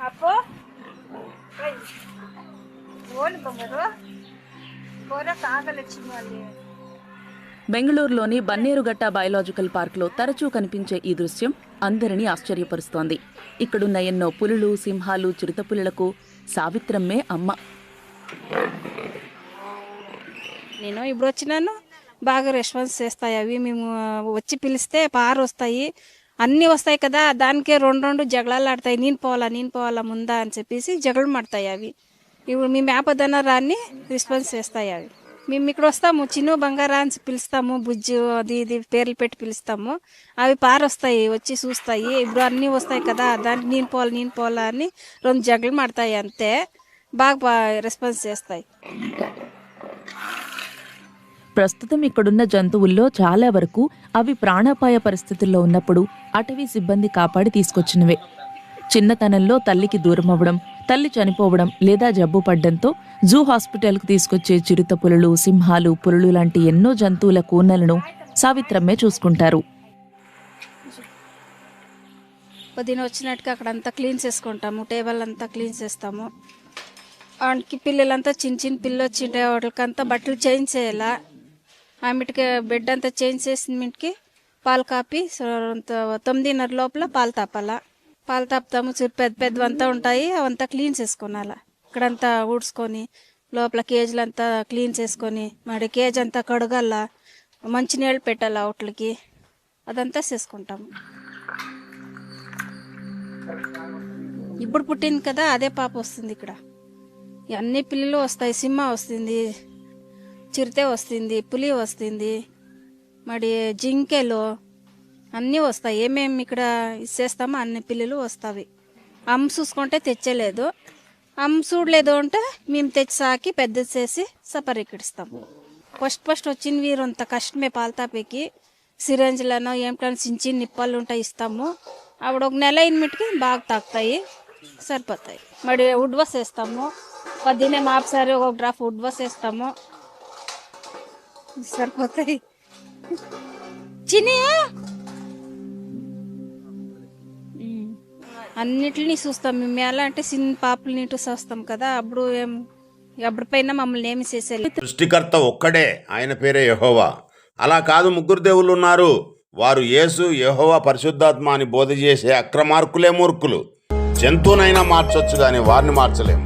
అప్పో ఓను బొమ్మరు బోర కాగలొచ్చింది వాళ్ళు. బెంగళూరులోని బన్నేరుగట్ట బయోలాజికల్ పార్క్లో తరచూ కనిపించే ఈ దృశ్యం అందరినీ ఆశ్చర్యపరుస్తోంది. ఇక్కడున్న ఎన్నో పులులు, సింహాలు, చిరుతపులులకు సావిత్రమ్మే అమ్మ. నేను ఇప్పుడు వచ్చినాను, బాగా రెస్పాన్స్ చేస్తాయి అవి. మేము వచ్చి పిలిస్తే పారు వస్తాయి, అన్నీ వస్తాయి కదా, దానికే రెండు జగడాలు ఆడతాయి. నేను పోవాలా ముందా అని చెప్పేసి జగడం ఆడతాయి అవి. ఇప్పుడు మేము ఆపదన రాని రెస్పాన్స్ చేస్తాయి అవి. మేము ఇక్కడ వస్తాము, చిన్న బంగారా అని పిలుస్తాము, బుజ్జి అది ఇది పేర్లు పెట్టి పిలుస్తాము. అవి పారు వస్తాయి, వచ్చి చూస్తాయి. ఇప్పుడు అన్నీ వస్తాయి కదా, దానికి నేను పోవాలా అని రెండు జగలు ఆడతాయి. అంతే బాగా రెస్పాన్స్ చేస్తాయి. ప్రస్తుతం ఇక్కడున్న జంతువుల్లో చాలా వరకు అవి ప్రాణాపాయ పరిస్థితుల్లో ఉన్నప్పుడు అటవీ సిబ్బంది కాపాడి తీసుకొచ్చినవే. చిన్నతనంలో తల్లికి దూరం అవ్వడం, తల్లి చనిపోవడం లేదా జబ్బు పడ్డంతో జూ హాస్పిటల్కు తీసుకొచ్చే చిరుతపులులు, సింహాలు, పులులు లాంటి ఎన్నో జంతువుల కూనలను సావిత్రమ్మే చూసుకుంటారు. పొద్దున వచ్చినట్టుగా అక్కడంతా క్లీన్ చేసుకుంటాము, టేబుల్ అంతా క్లీన్ చేస్తాము. వాటికి పిల్లలంతా చిన్న పిల్లలు వచ్చింటే వాటికంతా బట్టలు చేంజ్ చేయాలా. ఆమెటికి బెడ్ అంతా చేంజ్ చేసిన మీటికి పాలు కాపి 9:30 లోపల పాలు తాపాలా. పాలు తాపుతాము, పెద్దవంతా ఉంటాయి, అవంతా క్లీన్ చేసుకోనాల. ఇక్కడంతా ఊడ్చుకొని లోపల కేజీలంతా క్లీన్ చేసుకొని మరి కేజీ అంతా కడగాల, మంచినీళ్ళు పెట్టాలా వాటికి, అదంతా చేసుకుంటాము. ఇప్పుడు పుట్టింది కదా, అదే పాప వస్తుంది ఇక్కడ. అన్ని పిల్లలు వస్తాయి, సింహ వస్తుంది, చిరుతే వస్తుంది, పులి వస్తుంది, మరి జింకెలు అన్నీ వస్తాయి. ఏమేమి ఇక్కడ ఇచ్చేస్తామో అన్ని పిల్లలు వస్తాయి. అమ్మ చూసుకుంటే తెచ్చలేదు, అమ్మ చూడలేదు అంటే మేము తెచ్చి సాకి పెద్ద చేసి సపరీకిస్తాము. ఫస్ట్ వచ్చిన వీరు అంత కష్టమే పాలు తాపేకి. సిరంజ్లను ఏమిటో చిన్న నిప్పాలు ఉంటాయి, ఇస్తాము. అప్పుడు ఒక నెల అయినమిటికి బాగా తాకుతాయి, సరిపోతాయి. మరి ఉడ్వస్ వేస్తాము, పొద్దున్నే మాపసారి ఒక డ్రాప్ ఉడ్వస్ వేస్తాము, సరిపోతాయి. చిని అన్నిటిని చూస్తాం మేము. ఎలా అంటే చిన్న పాపలని చూస్తాం కదా, అప్పుడు పైన మమ్మల్ని ఏమి చేసేది. సృష్టికర్త ఒక్కడే, ఆయన పేరే యెహోవా. అలా కాదు, ముగ్గురు దేవుళ్ళు ఉన్నారు. వారు యేసు, యెహోవా, పరిశుద్ధాత్మ అని బోధ చేసే అక్రమార్కులే మూర్ఖులు. జంతువునైనా మార్చొచ్చు కానీ వారిని మార్చలేము.